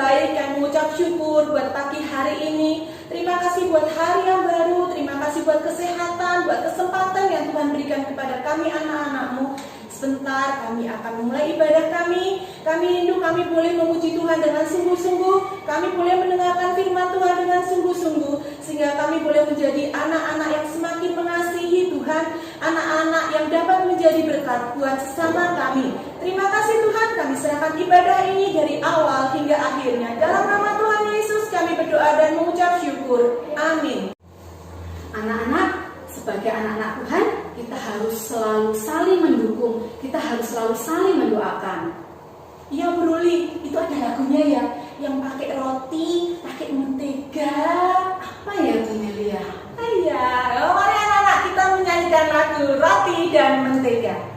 baik, kami mengucap syukur buat pagi hari ini. Terima kasih buat hari yang baru, terima kasih buat kesehatan, buat kesempatan yang Tuhan berikan kepada kami anak-anak-Mu. Sebentar kami akan memulai ibadah kami. Kami rindu kami boleh memuji Tuhan dengan sungguh-sungguh. Kami boleh mendengarkan firman Tuhan dengan sungguh-sungguh. Sehingga kami boleh menjadi anak-anak yang semakin mengasihi Tuhan. Anak-anak yang dapat menjadi berkat buat sesama kami. Terima kasih Tuhan, kami serahkan ibadah ini dari awal hingga akhirnya. Dalam nama Tuhan Yesus kami berdoa dan mengucap syukur. Amin. Anak-anak, sebagai anak-anak Tuhan, kita harus selalu saling mendukung, kita harus selalu saling mendoakan. Iya Bu Ruli, itu ada lagunya ya, yang pakai roti, pakai mentega. Apa ya Bu Melia? Iya, mari anak-anak kita menyanyikan lagu Roti dan Mentega.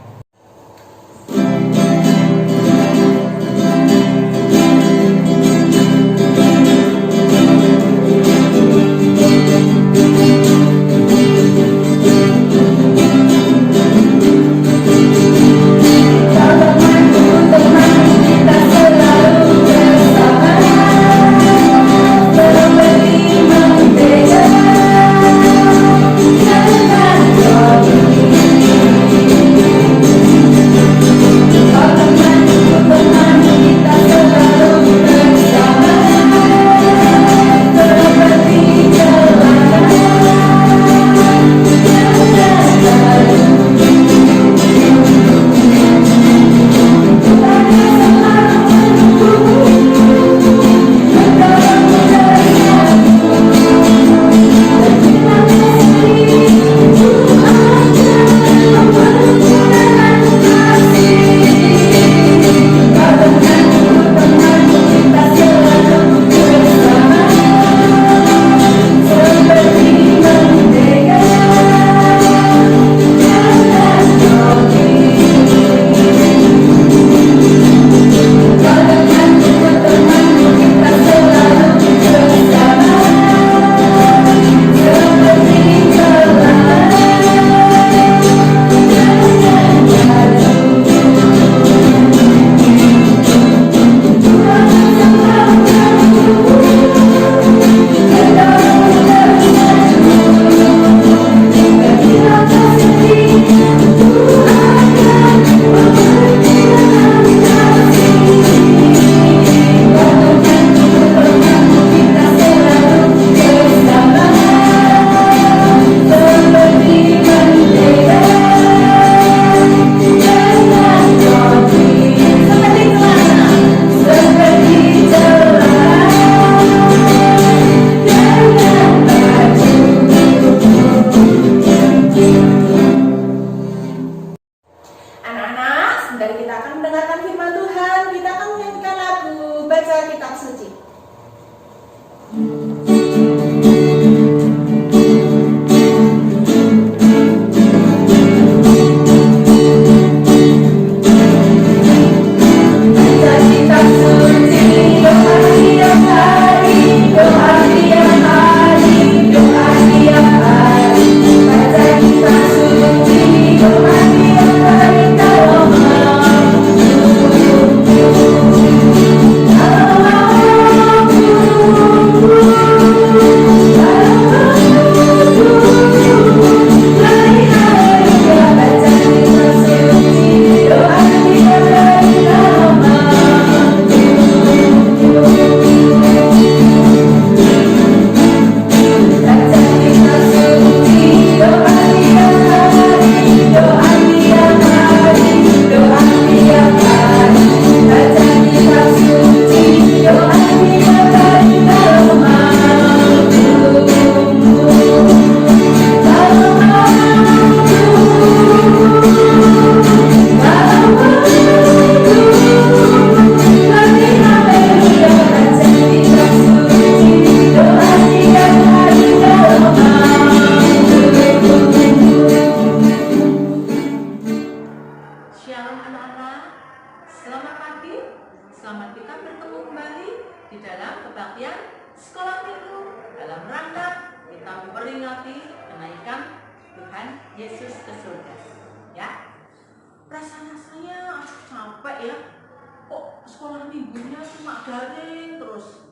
sekolah minggunya cuma daring terus.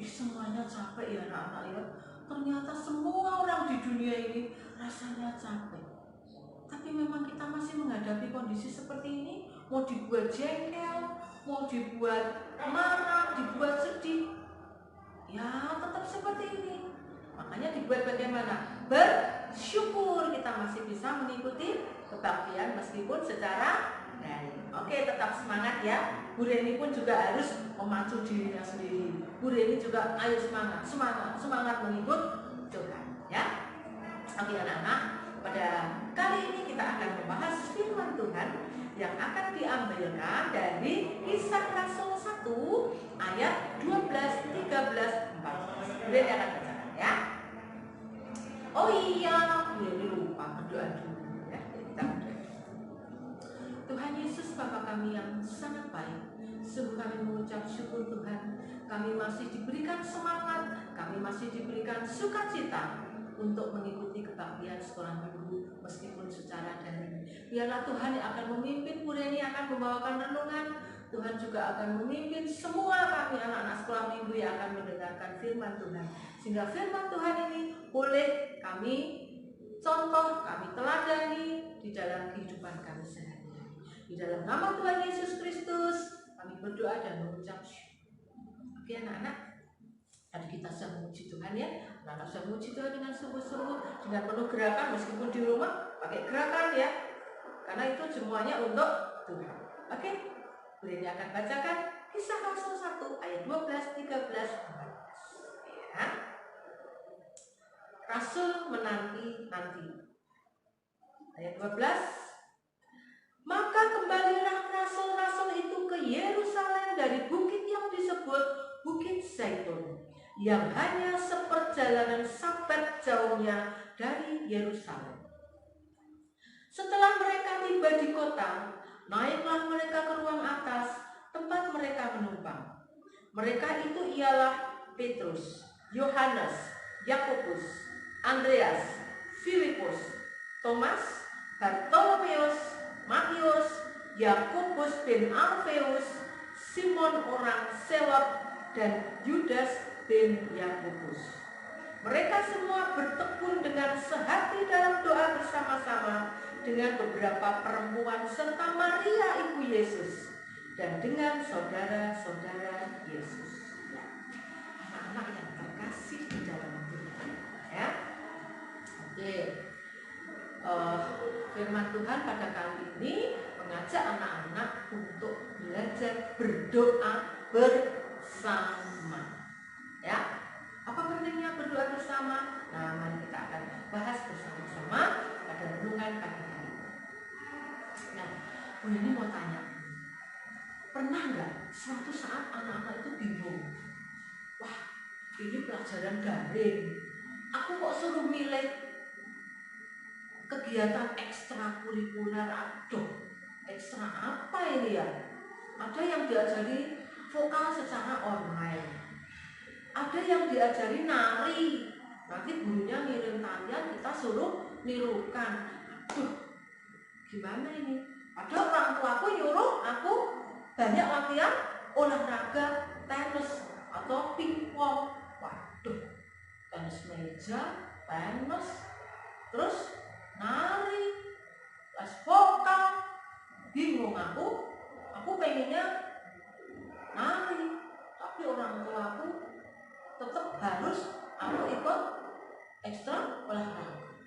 Semuanya capek ya anak-anak ya. Ternyata semua orang di dunia ini rasanya capek. Tapi memang kita masih menghadapi kondisi seperti ini. Mau dibuat jengkel, mau dibuat marah, dibuat sedih, ya tetap seperti ini. Makanya dibuat bagaimana? Bersyukur kita masih bisa mengikuti kebaktian meskipun secara daring. Oke, tetap semangat ya. Bu Reni pun juga harus memacu dirinya sendiri. Bu Reni juga ayo semangat mengikut Tuhan ya. Oke anak-anak, pada kali ini kita akan membahas firman Tuhan yang akan diambilkan dari Kisah Rasul 1 ayat 12, 13, 14. Bu Reni akan bacakan ya. Oh iya, Bu Reni lupa berdoa dulu ya. Kita berdoa. Tuhan Yesus, Bapa kami yang sangat baik, sungguh kami mengucap syukur Tuhan. Kami masih diberikan semangat, kami masih diberikan sukacita untuk mengikuti kebaktian sekolah minggu meskipun secara daring. Biarlah Tuhan yang akan memimpin, Bu Reni akan membawakan renungan. Tuhan juga akan memimpin semua kami anak-anak sekolah minggu yang akan mendengarkan firman Tuhan. Sehingga firman Tuhan ini boleh kami contoh, kami teladani di dalam kehidupan kami sehari-hari. Di dalam nama Tuhan Yesus Kristus kami berdoa dan mengucap syukur. Oke anak-anak, tadi kita sudah memuji Tuhan ya. Anak-anak sudah memuji Tuhan dengan sungguh-sungguh, dengan penuh gerakan meskipun di rumah pakai gerakan ya. Karena itu semuanya untuk Tuhan. Oke, Bu Reni akan bacakan Kisah Rasul 1 ayat 12, 13, 14 ya. Rasul menanti-nanti. Ayat 12. Maka kembalilah rasul-rasul itu ke Yerusalem dari bukit yang disebut Bukit Zaitun, yang hanya seperjalanan Sabat jauhnya dari Yerusalem. Setelah mereka tiba di kota, naiklah mereka ke ruang atas, tempat mereka menumpang. Mereka itu ialah Petrus, Yohanes, Yakobus, Andreas, Filipus, Thomas, Bartolomeus, Matius, Yakobus bin Alfeus, Simon orang Selot, dan Yudas bin Yakobus. Mereka semua bertekun dengan sehati dalam doa bersama-sama dengan beberapa perempuan serta Maria ibu Yesus dan dengan saudara-saudara Yesus. Ya. Anak-anak yang terkasih di dalam Tuhan. Ya. Oke. Firman Tuhan pada kali ini mengajak anak-anak untuk belajar berdoa bersama. Ya, apa pentingnya berdoa bersama? Nah, mari kita akan bahas bersama-sama pada renungan pagi hari ini. Nah, Bu Reni mau tanya, pernah nggak suatu saat anak-anak itu bingung? Wah, ini pelajaran daring. Aku kok suruh milih kegiatan ekstrakurikuler, aduh, ekstra apa ini ya? Ada yang diajari vokal secara online, ada yang diajari nari, nanti gurunya ngirim tarian, kita suruh nirukan. Aduh, gimana ini? Ada orang tuaku nyuruh aku banyak latihan olahraga tenis atau pingpong. Waduh, tenis meja, tenis, terus nari, les vokal, bingung aku pengennya nari, tapi orang tua aku tetap harus aku ikut ekstra olahraga,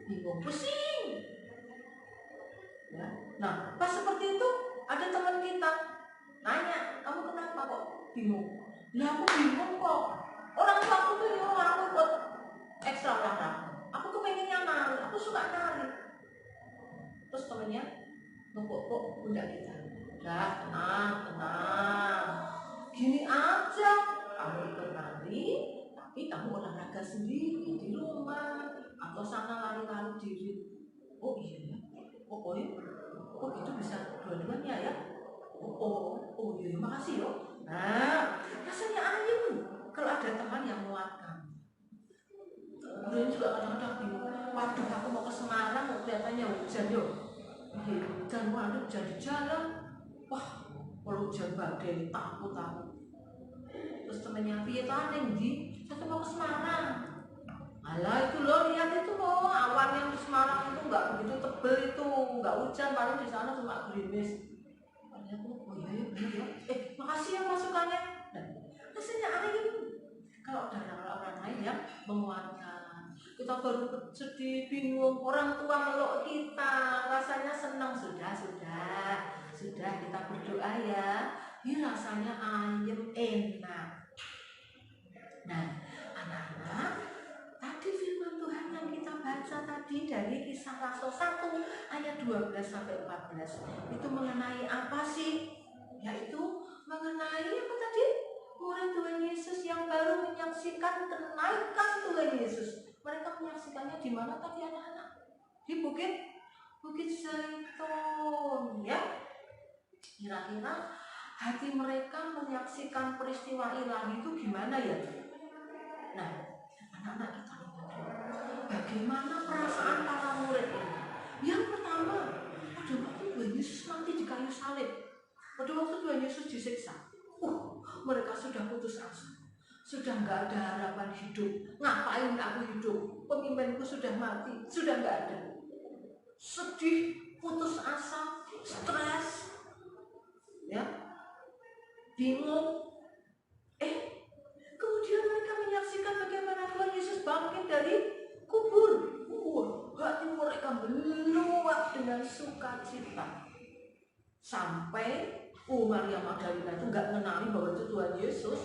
bingung, pusing. Ya. Nah, pas seperti itu ada teman kita nanya, kamu kenapa kok bingung? Nah, aku bingung kok, orang tua aku tuh nyuruh aku ikut ekstra olahraga. Aku kepengennya nari, aku suka nari. Terus temennya nunggu pundak kita. Udah, tenang. Gini aja, kamu ikut nari, tapi kamu olahraga sendiri di rumah atau sana lari-lari diri. Oh iya ya, oh iya, oh gitu bisa dua-duanya ya. Oh iya, makasih yo. Nah, rasanya ayem kalau ada teman yang menguatkan. Kemudian juga kadang-kadang bingung, waduh aku mau ke Semarang, kelihatannya hujan yo. Iya, hujan, waduh hujan di jalan. Wah, kalau hujan badai takut aku. Terus temennya piye ta ning ndi? Saya mau ke Semarang. Alah itu loh, lihat itu loh, awan yang di Semarang itu nggak begitu tebel itu, nggak hujan, paling di sana cuma gerimis. Ternyata oh iya ya benar ya. Makasih ya masukannya. Dan rasanya aneh itu. Kalau ada orang lain yang menguatkan, kita baru sedih, bingung, orang tua meluk kita, rasanya senang. Sudah kita berdoa ya. Ini rasanya ayem enak. Nah, anak-anak, tadi firman Tuhan yang kita baca tadi dari Kisah Rasul 1 ayat 12 sampai 14 itu mengenai apa sih? Yaitu mengenai apa tadi? Murid Tuhan Yesus yang baru menyaksikan kenaikan Tuhan Yesus. Mereka menyaksikannya di mana tadi anak-anak? Di Bukit Zaitun, ya. Kira-kira hati mereka menyaksikan peristiwa ilahi itu gimana ya? Nah, anak-anak kita lihat bagaimana perasaan para murid ini. Yang pertama, pada waktu Tuhan Yesus mati di kayu salib, pada waktu Tuhan Yesus disiksa, mereka sudah putus asa, sudah nggak ada harapan hidup. Ngapain aku hidup? Pemimpinku sudah mati, sudah nggak ada. Sedih, putus asa, stres, ya, bingung. Kemudian mereka menyaksikan bagaimana Tuhan Yesus bangkit dari kubur. Hati mereka meluap dengan sukacita. Sampai Maria Magdalena itu nggak mengenali bahwa itu Tuhan Yesus.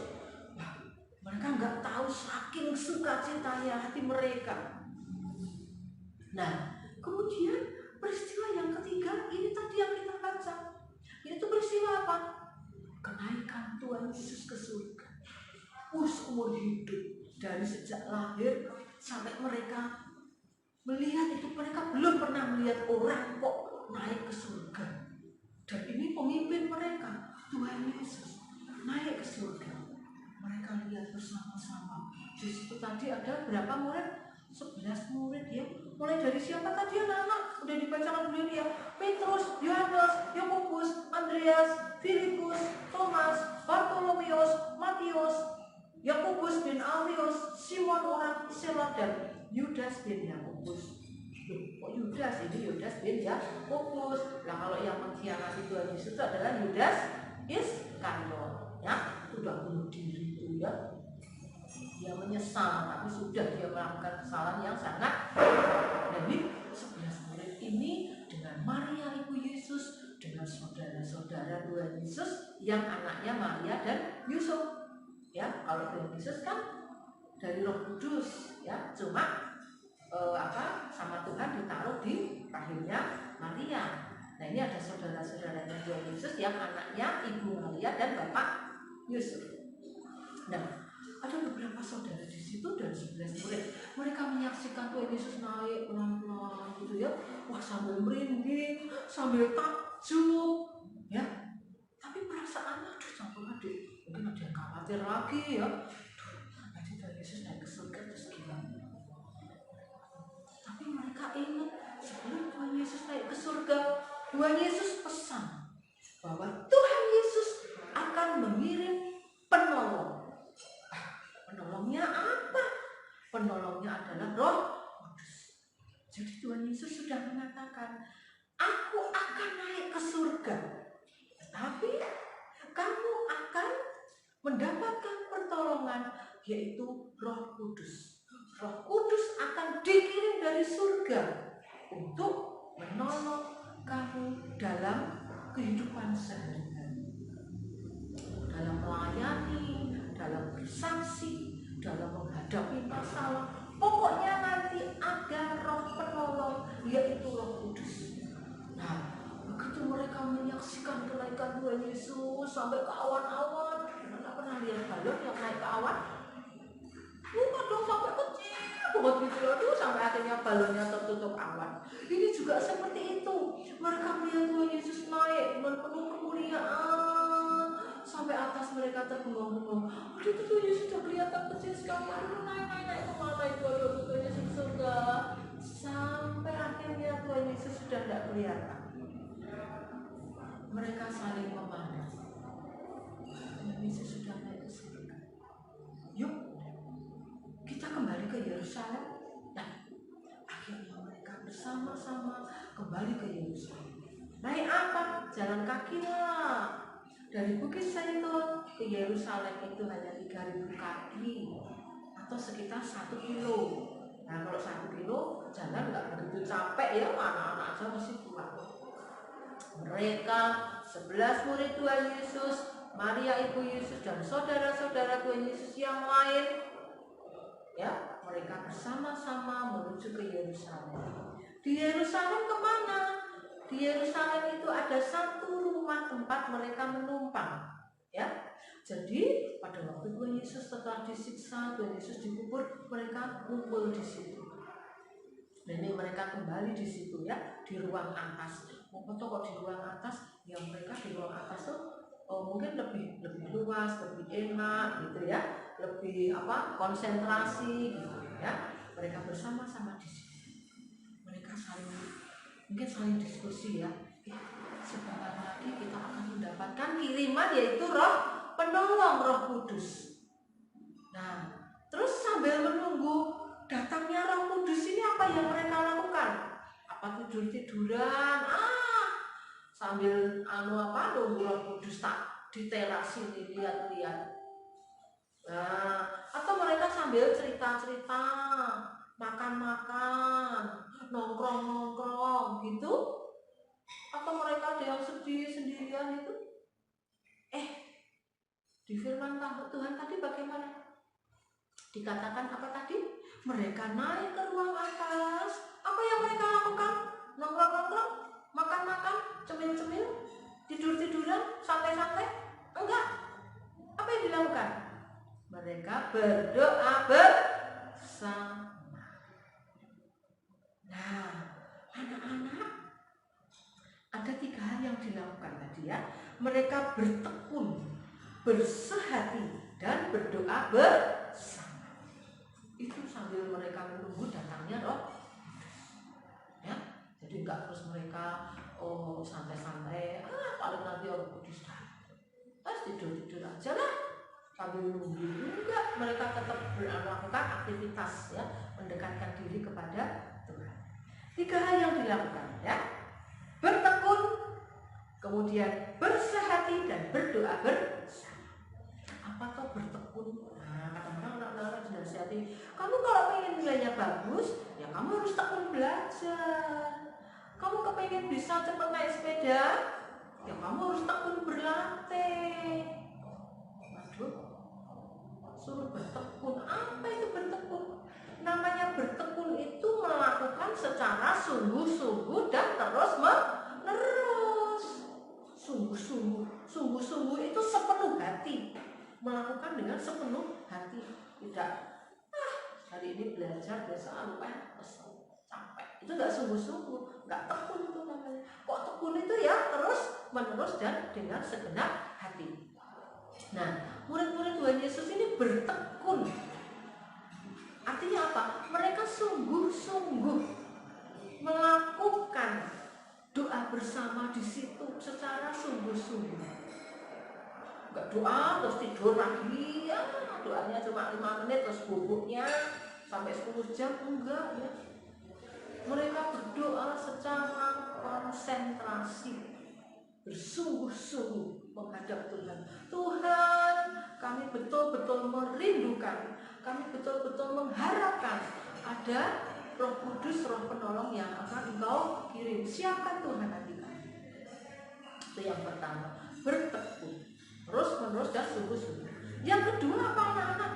Mereka nggak tahu saking sukacitanya hati mereka. Nah, kemudian peristiwa yang ketiga ini tadi yang kita baca. Itu peristiwa apa? Kenaikan Tuhan Yesus ke surga. Seumur hidup dari sejak lahir sampai mereka melihat itu, mereka belum pernah melihat orang kok naik ke surga. Dan ini pemimpin mereka, Tuhan Yesus naik ke surga. Mereka lihat bersama-sama. Di situ tadi ada berapa murid? 11 murid ya. Mulai dari siapa tadi anak-anak? Udah dibacakan dulu ya. Petrus, Yohanes, Yakobus, Andreas, Filipus, Thomas, Bartolomeus, Matius, Yakobus bin Alfius, Simon orang Selot, dan Yudas bin Yakobus. Kok Yudas? Ini Yudas bin Yakobus. Nah, kalau yang mengkhianati Tuhan Yesus itu adalah Yudas Iskariot, ya, sudah bunuh diri itu ya. Dia menyesal, tapi sudah dia melakukan kesalahan yang sangat. Jadi 11 murid ini dengan Maria ibu Yesus, dengan saudara-saudara Tuhan Yesus yang anaknya Maria dan Yusuf. Ya, kalau Tuhan Yesus kan dari Roh Kudus, ya, cuma sama Tuhan ditaruh di rahimnya Maria. Nah, ini ada saudara-saudaranya Tuhan Yesus yang anaknya ibu Maria dan bapak Yusuf. Nah, ada beberapa saudara di situ dan 11 murid. Mereka menyaksikan Tuhan Yesus naik pelan-pelan gitu ya. Wah, sambil merinding, sambil takjub, ya. Tapi perasaannya campur-aduk. Mungkin ada yang khawatir lagi ya. Nanti Tuhan Yesus naik ke surga terus gimana? Tapi mereka ingat sebelum Tuhan Yesus naik ke surga, Tuhan Yesus pesan bahwa Tuhan Yesus akan mengirim penolong. Penolongnya apa? Penolongnya adalah Roh Kudus. Jadi Tuhan Yesus sudah mengatakan, aku akan naik ke surga, tetapi kamu akan mendapatkan pertolongan, yaitu Roh Kudus. Roh Kudus akan dikirim dari surga untuk menolong kamu dalam kehidupan sehari-hari, dalam melayani, dalam bersaksi, dalam menghadapi masalah. Pokoknya nanti ada Roh penolong, yaitu Roh Kudus. Nah, begitu mereka menyaksikan kenaikan Tuhan Yesus sampai ke awan-awan. Anda pernah lihat balon yang naik ke awan? Bukan dong, sampai kecil banget gitu loh, sampai akhirnya balonnya tertutup awan. Ini juga seperti itu. Mereka melihat Tuhan Yesus naik dengan penuh kemuliaan sampai atas, mereka terbengong-bengong. Aduh, itu Tuhan Yesus sudah kelihatan kecil sekali. Aduh, naik kemana itu? Aduh, Tuhan Yesus surga. Sampai akhirnya Tuhan Yesus sudah tidak kelihatan. Mereka saling memandang. Yesus sudah naik ke surga. Yuk, kita kembali ke Yerusalem. Nah, akhirnya mereka bersama-sama kembali ke Yerusalem. Naik apa? Jalan kaki lah. Dari Bukit Zaitun ke Yerusalem itu hanya 3.000 kaki atau sekitar 1 kilo. Nah, kalau 1 kilo jalan nggak begitu capek ya, anak-anak aja masih kuat. Mereka 11 murid Tuhan Yesus, Maria ibu Yesus dan saudara-saudara Tuhan Yesus yang lain, ya, mereka bersama-sama menuju ke Yerusalem. Di Yerusalem kemana? Di Yerusalem itu ada satu rumah tempat mereka menumpang, ya. Jadi pada waktu Tuhan Yesus setelah disiksa, Tuhan Yesus dikubur, mereka kumpul di situ. Dan ini mereka kembali di situ, ya, di ruang atas. Mungkin kok di ruang atas, yang mereka di ruang atas tuh mungkin lebih luas, lebih enak, gitu ya, lebih konsentrasi, gitu ya. Mereka bersama-sama di situ. Mereka mungkin saling diskusi ya. Sebentar lagi kita akan mendapatkan kiriman, yaitu Roh Penolong, Roh Kudus. Nah, terus sambil menunggu datangnya Roh Kudus ini apa yang mereka lakukan? Apa tidur-tiduran? Sambil nunggu Roh Kudus tak di teras ini lihat-lihat. Nah, atau mereka sambil cerita-cerita, makan-makan, nongkrong-nongkrong gitu. Atau mereka ada yang sedih sendirian itu. Di firman Tuhan tadi bagaimana? Dikatakan apa tadi? Mereka naik ke ruang atas. Apa yang mereka lakukan? Nongkrong-nongkrong, makan-makan, cemil-cemil, tidur-tiduran, santai-santai? Enggak. Apa yang dilakukan? Mereka berdoa bersama. Nah, anak-anak, ada 3 hal yang dilakukan tadi ya. Mereka bertekun, bersehati, dan berdoa bersama. Itu sambil mereka menunggu datangnya Roh Kudus, ya. Jadi enggak terus mereka santai-santai, paling nanti Roh Kudus datang, tidur-tidur aja lah sambil menunggu. Enggak, mereka tetap melakukan aktivitas, ya, mendekatkan diri kepada Tuhan. 3 hal yang dilakukan, ya. Bertekun, kemudian bersehati, dan berdoa bersama. Apa tuh bertekun? Nah, kadang-kadang anak-anak dinasihati, kamu kalau pengen nilainya bagus, ya kamu harus tekun belajar. Kamu kepengen bisa cepat naik sepeda, ya kamu harus tekun berlatih. Waduh, suruh bertekun. Apa itu bertekun? Namanya bertekun itu melakukan secara sungguh-sungguh dan terus-menerus. Sungguh-sungguh itu sepenuh hati. Melakukan dengan sepenuh hati. Tidak, hari ini belajar biasa lupa, capek. Itu enggak sungguh-sungguh, enggak tekun itu namanya. Kok tekun itu ya terus-menerus dan dengan segenap hati. Nah, murid-murid Tuhan Yesus ini bertekun. Artinya apa? Mereka sungguh-sungguh melakukan doa bersama di situ secara sungguh-sungguh. Enggak doa terus tidur lagi, ya, doanya cuma 5 menit terus bubuknya sampai 10 jam, enggak, ya. Mereka berdoa secara konsentrasi, bersungguh-sungguh menghadap Tuhan. Tuhan, kami betul-betul merindukan, kami betul-betul mengharapkan ada Roh Kudus, Roh Penolong yang akan Engkau kirim. Siapkan Tuhan hati kami. Itu yang pertama, bertekun, terus-menerus dan sungguh-sungguh. Yang kedua apa anak-anak?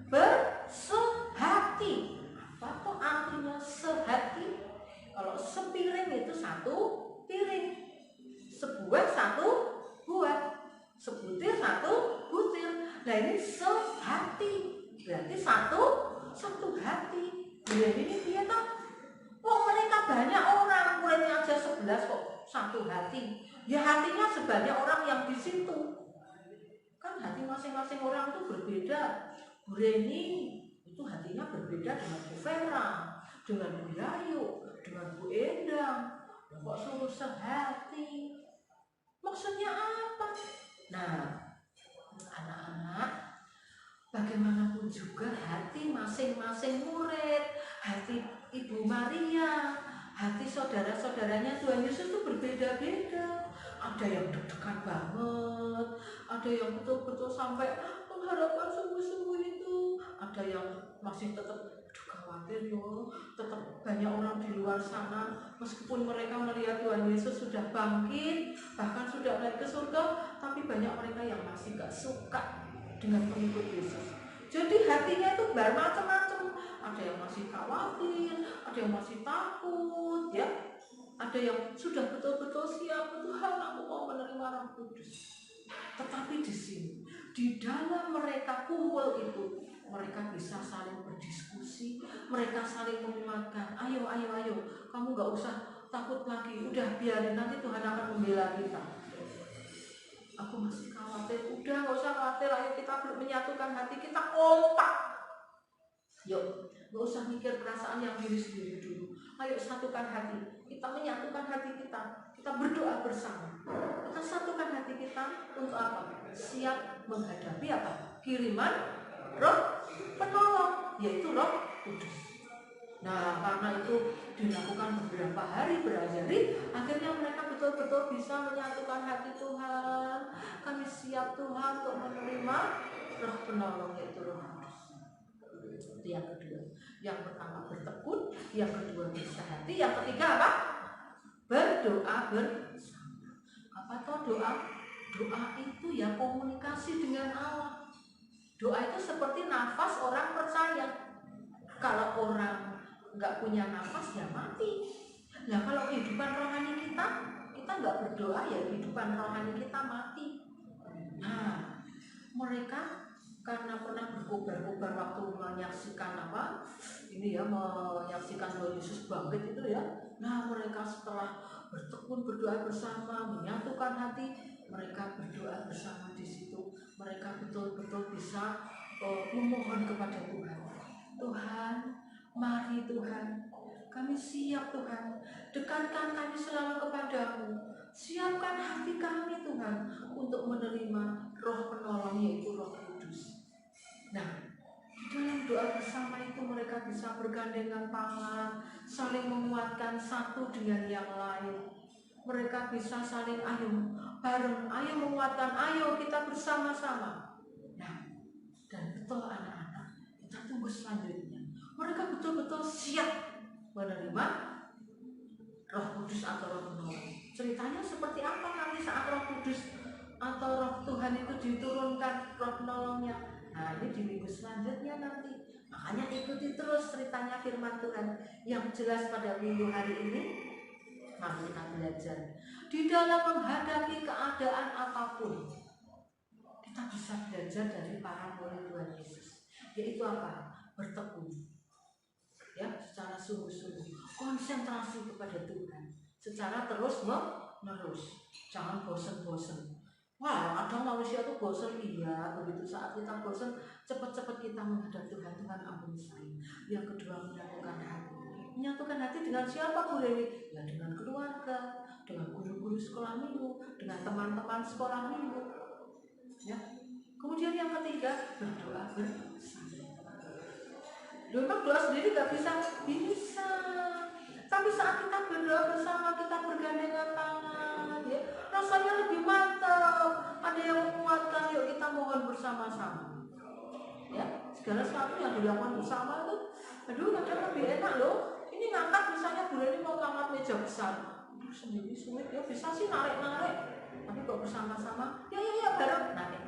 Bersehati. Apa tuh artinya sehati? Kalau sepiring itu 1 piring, sebuah 1 buah, sebutir 1 butir. Nah ini sehati, berarti satu hati. Ini dia toh. Mereka banyak orang, muridnya aja 11 kok 1 hati. Ya hatinya sebanyak orang yang di situ. Kan hati masing-masing orang itu berbeda. Bu Reni itu hatinya berbeda dengan Bu Vera, dengan Bu Yayu, dengan Bu Endang. Kok suruh sehati? Maksudnya apa? Nah, Anak-anak, bagaimanapun juga hati masing-masing murid, hati Ibu Maria, hati saudara-saudaranya Tuhan Yesus itu berbeda-beda. Ada yang deg-degan banget, ada yang betul-betul sampai mengharapkan sungguh-sungguh itu, ada yang masih tetap khawatir yo, tetap banyak orang di luar sana meskipun mereka melihat Tuhan Yesus sudah bangkit, bahkan sudah naik ke surga, tapi banyak mereka yang masih gak suka dengan pengikut Yesus. Jadi hatinya itu bermacam-macam, ada yang masih khawatir, ada yang masih takut, ya, ada yang sudah betul-betul siap, Tuhan aku mau menerima Roh Kudus. Tetapi di sini, di dalam mereka kumpul itu, mereka bisa saling berdiskusi, mereka saling menguatkan. Ayo, kamu gak usah takut lagi, udah biarin, nanti Tuhan akan membela kita. Aku masih khawatir, udah gak usah khawatir, ayo kita menyatukan hati kita, kompak. Yuk, gak usah mikir perasaan yang diri sendiri dulu. Ayo satukan hati, kita menyatukan hati kita berdoa bersama. Kita satukan hati kita untuk apa? Siap menghadapi apa? Kiriman Roh penolong, yaitu Roh Kudus. Nah, karena itu dilakukan beberapa hari berhari-hari, akhirnya mereka betul-betul bisa menyatukan hati Tuhan. Kami siap Tuhan untuk menerima Roh penolong, yaitu Roh Kudus. Itu yang kedua. Yang pertama bertekun, yang kedua bisa hati, yang ketiga apa? Berdoa bersama. Apa toh doa? Doa itu ya komunikasi dengan Allah. Doa itu seperti nafas orang percaya. Kalau orang nggak punya nafas ya mati. Nah kalau kehidupan rohani kita nggak berdoa ya kehidupan rohani kita mati. Nah mereka karena pernah berkobar-kobar waktu menyaksikan apa ini ya, menyaksikan Tuhan Yesus bangkit itu ya. Nah mereka setelah bertekun berdoa bersama, menyatukan hati, mereka berdoa bersama di situ. Mereka betul-betul bisa memohon kepada Tuhan. Tuhan, mari Tuhan, kami siap Tuhan, dekatkan kami selalu kepadamu. Siapkan hati kami Tuhan untuk menerima Roh penolong, yaitu Roh Kudus. Nah, dalam doa bersama itu mereka bisa bergandengan tangan, saling menguatkan satu dengan yang lain. Mereka bisa saling bareng, ayo menguatkan, ayo kita bersama-sama. Nah, dan betul anak-anak, kita tunggu selanjutnya. Mereka betul-betul siap menerima Roh Kudus atau Roh penolong. Ceritanya seperti apa nanti saat Roh Kudus atau Roh Tuhan itu diturunkan, Roh penolongnya? Nah ini di minggu selanjutnya nanti. Makanya ikuti terus ceritanya firman Tuhan yang jelas pada minggu hari ini. Mari kita belajar di dalam menghadapi keadaan apapun. Kita bisa belajar dari para murid Tuhan Yesus. Yaitu apa? Bertekun. Ya, secara sungguh-sungguh. Konsentrasi kepada Tuhan. Secara terus-menerus. Jangan bosan-bosan. Wah, kadang manusia tuh bosan, iya. Begitu saat kita bosan, cepat-cepat kita menghadap Tuhan. Tuhan ampuni saya. Yang kedua, menyatukan hati. Menyatukan hati dengan siapa Bu Leni? Ya dengan keluarga, dengan guru-guru sekolah minggu, dengan teman-teman sekolah minggu. Ya. Kemudian yang ketiga, berdoa bersama. Memang doa sendiri gak bisa. Tapi saat kita berdoa bersama, kita bergandengan tangan, ya, rasanya lebih mantap. Ada yang menguatkan, yuk kita mohon bersama-sama. Ya, segala sesuatu yang dilakukan bersama itu, aduh kadang lebih enak loh. Ini ngangkat misalnya Bu Leni mau ngangkat meja besar, sendiri sulit ya, bisa sih narik-narik. Tapi kok bersama-sama, ya bareng narik.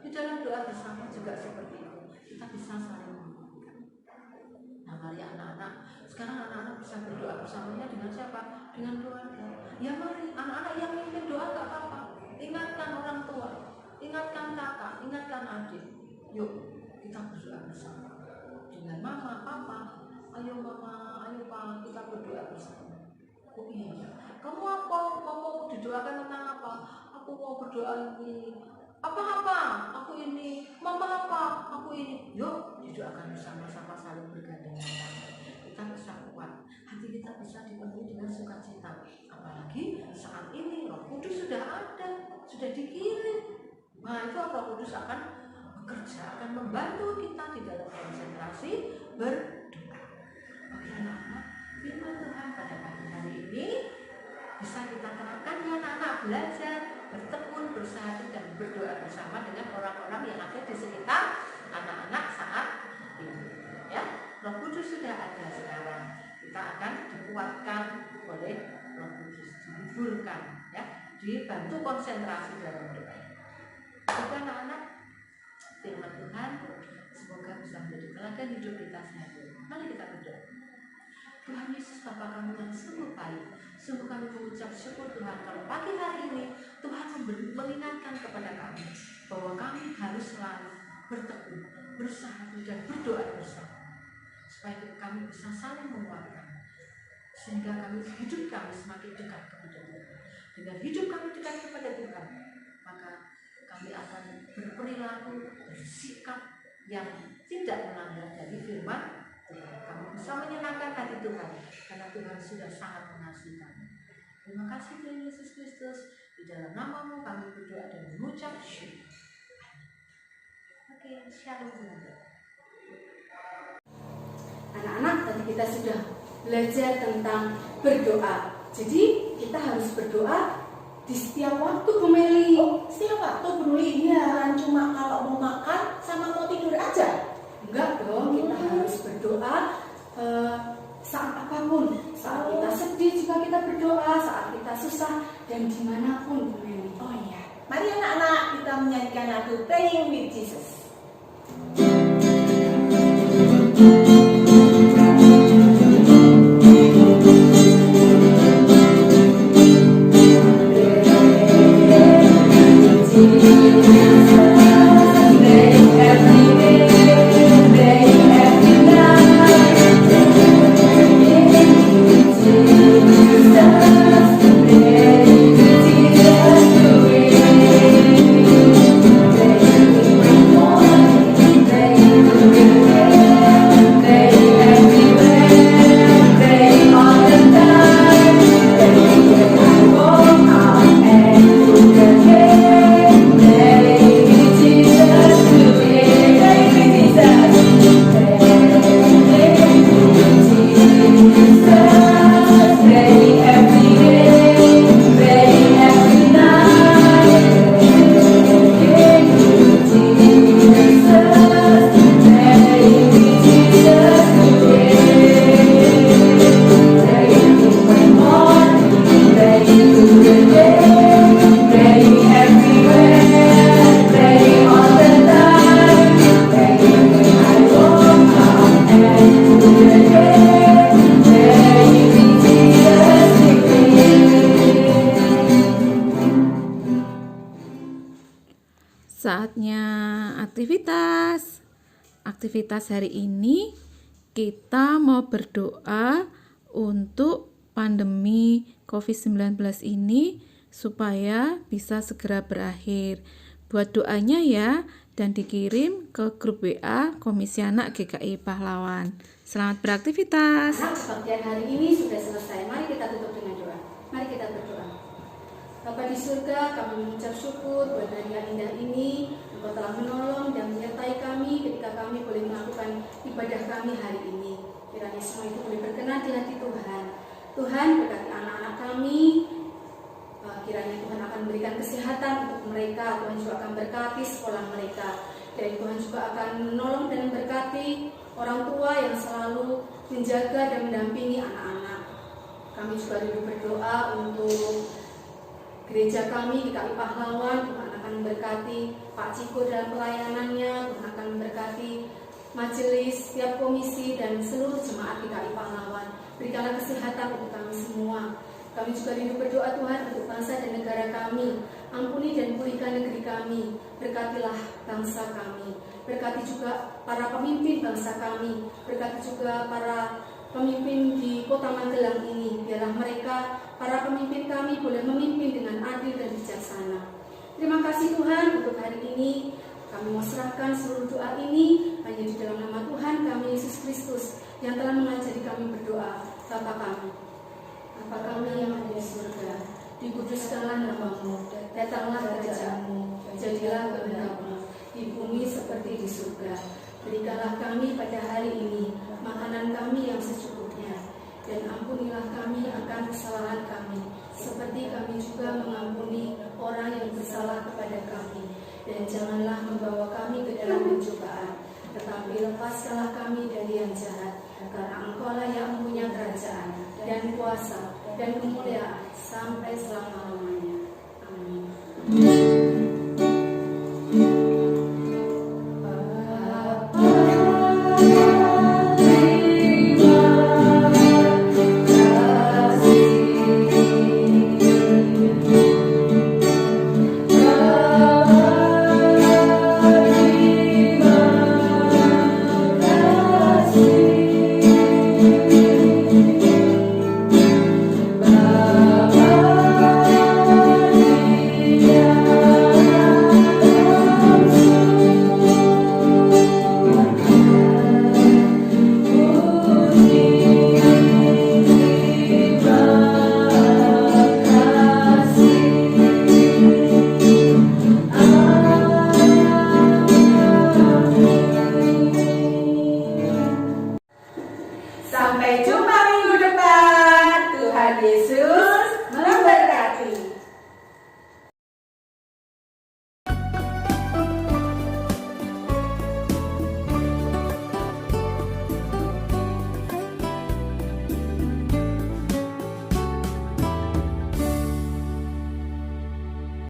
Di dalam doa bersama juga seperti itu. Kita bisa saling menguatkan. Nah mari anak-anak, sekarang anak-anak bisa berdoa bersamanya dengan siapa? Dengan keluarga. Ya mari, anak-anak yang mimpin doa gak apa-apa. Ingatkan orang tua, ingatkan kakak, ingatkan adik. Yuk kita berdoa bersama dengan mama, papa. Ayo mama, ayo pak, kita berdoa bersama. Oh iya, kamu apa? Kamu didoakan tentang apa? Aku mau berdoa ini. Apa? Aku ini. Mama apa? Aku ini. Yuk didoakan bersama-sama, saling bergandengan tangan. Kita bisa kuat, hati kita bisa dipenuhi dengan sukacita. Apalagi saat ini Roh Kudus sudah ada, sudah dikirim. Nah, itu Roh Kudus akan bekerja, akan membantu kita di dalam konsentrasi berdoa. Oke anak-anak, firman Tuhan pada pagi hari ini bisa kita terapkan ya anak-anak, belajar, bertekun, bersatu dan berdoa bersama dengan orang-orang yang ada di sekitar anak-anak saat ini. Ya, Roh Kudus sudah ada sekarang. Kita akan dikuatkan oleh Roh Kudus, dihiburkan, ya, dibantu konsentrasi dalam doa. Juga anak-anak, firman Tuhan semoga bisa menjadi teladan hidup kita sehari-hari. Mari kita berdoa. Tuhan Yesus Bapa kami yang sungguh baik, sungguh kami mengucap syukur Tuhan kalau pagi hari ini Tuhan mengingatkan kepada kami bahwa kami harus selalu bertekun, bersatu dan berdoa bersama, supaya kami bisa saling menguatkan, sehingga hidup kami semakin dekat kepada Tuhan. Dengan hidup kami dekat kepada Tuhan, maka kami akan berperilaku, bersikap yang tidak melanggar dari firman Tuhan. Kami bisa menyenangkan hati Tuhan karena Tuhan sudah sangat mengasihi kami. Terima kasih Tuhan Yesus Kristus. Di dalam nama-Mu kami berdoa dan mengucap syukur. Oke, shalom teman-teman. Anak-anak, tadi kita sudah belajar tentang berdoa. Jadi kita harus berdoa di setiap waktu, Bu Meli. Oh, setiap waktu Bu Nuli? Iya, cuma kalau mau makan sama mau tidur aja? Enggak dong, kita harus berdoa saat apapun. Saat kita sedih juga kita berdoa, saat kita susah, dan dimanapun, Bu Meli. Oh iya, mari anak-anak kita menyanyikan lagu Praying with Jesus. Saatnya aktivitas hari ini kita mau berdoa untuk pandemi COVID-19 ini supaya bisa segera berakhir. Buat doanya ya, dan dikirim ke grup WA Komisi Anak GKI Pahlawan. Selamat beraktivitas. Anak, bagian hari ini sudah selesai. Mari kita tutup dengan doa. Mari kita berdoa. Bapa di surga, kami mengucap syukur buat hari yang indah ini. Engkau telah menolong dan menyertai kami ketika kami boleh melakukan ibadah kami hari ini. Kiranya semua itu boleh berkenan di hati Tuhan. Tuhan, berkati anak-anak kami. Kiranya Tuhan akan memberikan kesehatan untuk mereka. Tuhan juga akan berkati sekolah mereka. Dan Tuhan juga akan menolong dan memberkati orang tua yang selalu menjaga dan mendampingi anak-anak. Kami juga berdoa untuk gereja kami GKI Pahlawan. Tuhan akan memberkati Pak Ciko dalam pelayanannya. Tuhan akan memberkati majelis, setiap komisi dan seluruh jemaat GKI Pahlawan. Berikanlah kesehatan untuk kami semua. Kami juga rindu berdoa Tuhan untuk bangsa dan negara kami. Ampuni dan pulihkan negeri kami. Berkatilah bangsa kami. Berkati juga para pemimpin bangsa kami. Berkati juga para pemimpin di Kota Magelang ini. Biarlah mereka, para pemimpin kami, boleh memimpin dengan adil dan bijaksana. Terima kasih Tuhan untuk hari ini. Kami mau serahkan seluruh doa ini hanya di dalam nama Tuhan kami Yesus Kristus yang telah mengajari kami berdoa. Bapa kami yang ada di surga, dikuduskanlah nama-Mu, datanglah kerajaan-Mu, jadilah kehendak-Mu di bumi seperti di surga. Berikanlah kami pada hari ini makanan kami yang secukupnya, dan ampunilah kami akan kesalahan kami, seperti kami juga mengampuni orang yang bersalah kepada kami. Dan janganlah membawa kami ke dalam pencobaan, tetapi lepaskanlah kami dari yang jahat, karena Engkau-lah yang mempunyai kerajaan dan kuasa dan kemuliaan sampai selama-lamanya.